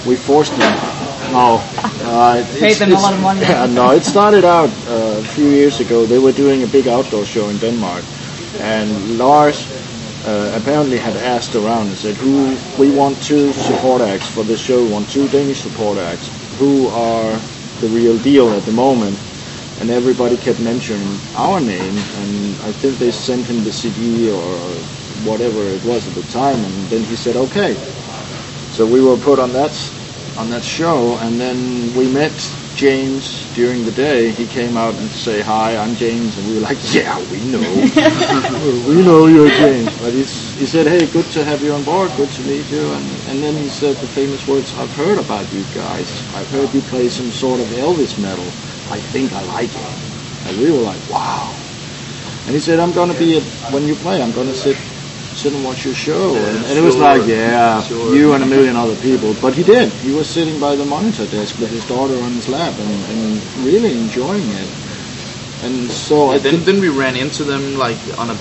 we forced them. No, paid them a lot of money. Yeah, no, it started out a few years ago. They were doing a big outdoor show in Denmark, and Lars apparently had asked around and said, "Who we want 2 support acts for this show? We want 2 Danish support acts. Who are the real deal at the moment?" And everybody kept mentioning our name, and I think they sent him the CD or whatever it was at the time, and then he said, "Okay." So we were put on that show, and then we met James during the day. He came out and say, "Hi, I'm James," and we were like, "Yeah, we know, we know you're James." But he said, "Hey, good to have you on board. Good to meet you." And then he said the famous words, "I've heard about you guys. I've heard you play some sort of Elvis metal. I think I like it." And we were like, "Wow." And he said, "I'm gonna be when you play. I'm gonna sit and watch your show." And it was like, you and a million other people. But he did. He was sitting by the monitor desk with his daughter on his lap and really enjoying it. And so then we ran into them like on a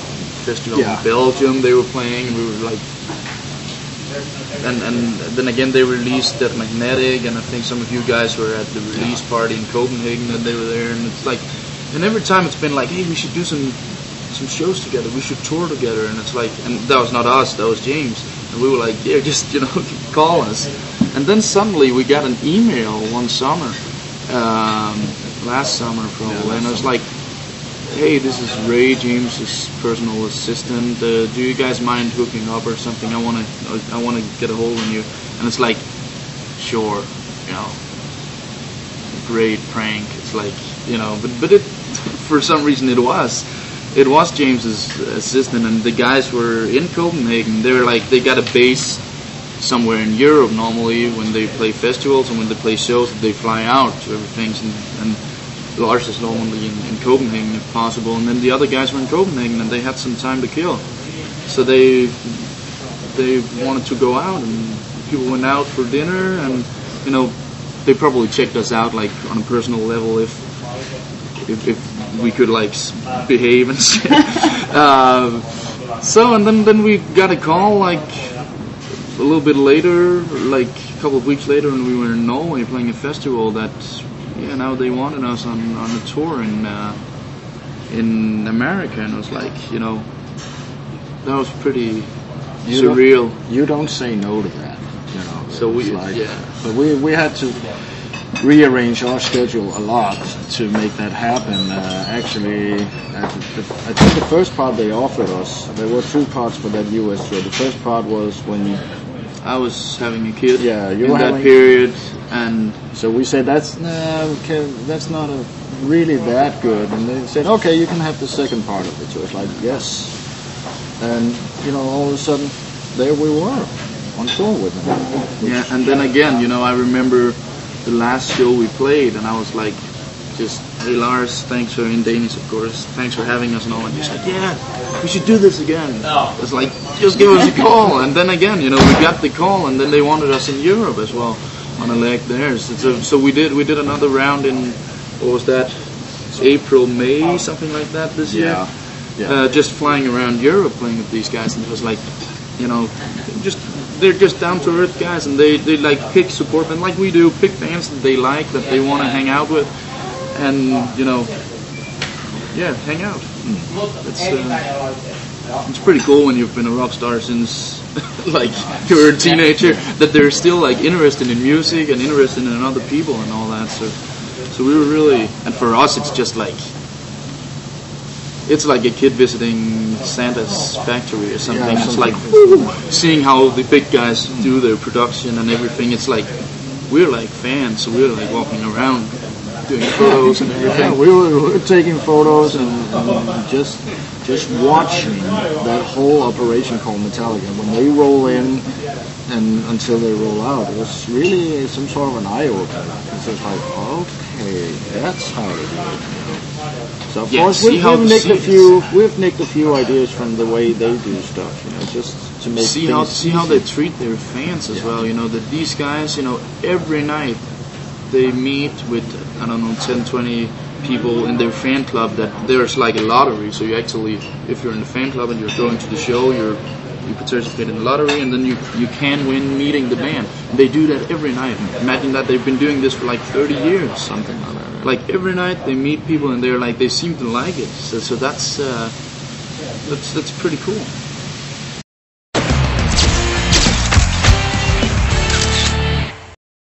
festival in Belgium. They were playing, and we were like, and then again they released that Magnetic, and I think some of you guys were at the release party in Copenhagen, and they were there, and it's like, and every time it's been like, "Hey, we should do some shows together, we should tour together," and it's like, and that was not us, that was James, and we were like, "Yeah, just call us." And then suddenly we got an email one summer, last summer probably, and I was like, "Hey, this is Ray, James's personal assistant. Do you guys mind hooking up or something? I want to get a hold of you." And it's like, "Sure, great prank." It's like, but it for some reason it was James's assistant, and the guys were in Copenhagen. They were like, they got a base somewhere in Europe normally when they play festivals, and when they play shows they fly out to everything, and Lars is normally in Copenhagen if possible, and then the other guys were in Copenhagen and they had some time to kill, so they wanted to go out, and people went out for dinner, and they probably checked us out like on a personal level if we could like behave and shit. So and then we got a call like a little bit later, like a couple of weeks later, and we were in Norway playing a festival that now they wanted us on a tour in America, and it was like, that was pretty surreal. You don't say no to that, So but we had to rearrange our schedule a lot to make that happen. Actually, I think the first part they offered us, there were 2 parts for that US tour. The first part was when I was having a kid. Yeah, you in were that period, and so we said that's not really that good. And they said, "Okay, you can have the second part of it." So it's like, yes, and all of a sudden there we were on tour with them. And then again, I remember the last show we played, and I was like, just, "Hey Lars, thanks for," in Danish of course, "thanks for having us," and all, and he's like, "Yeah, we should do this again." It's like, just give us a call. And then again, we got the call, and then they wanted us in Europe as well on a leg there. So we did another round in, what was that, April, May, something like that this year. Just flying around Europe playing with these guys, and it was like, they're just down to earth guys, and they like pick support bands like we do, pick bands that they like, that they want to hang out with, and hang out. It's pretty cool when you've been a rock star since like you were a teenager, that they're still like interested in music and interested in other people and all that. So we were really, and for us it's just like, it's like a kid visiting Santa's factory or something. It's like seeing how the big guys do their production and everything. It's like we're like fans, so we're like walking around doing photos and everything. Yeah, we were taking photos and just watching that whole operation called Metallica. When they roll in and until they roll out, it was really some sort of an eye opener. It's just like, okay, that's how to do it. So of course we've nicked a few ideas from the way they do stuff, just to make see how they treat their fans as well. That these guys, every night they meet with, I don't know, 10, 20 people in their fan club. That there's like a lottery. So you actually, if you're in the fan club and you're going to the show, you're you participate in the lottery, and then you can win meeting the band. They do that every night. Imagine that they've been doing this for like 30 years. Something like that. Yeah. Like every night they meet people and they're like, they seem to like it. So that's pretty cool.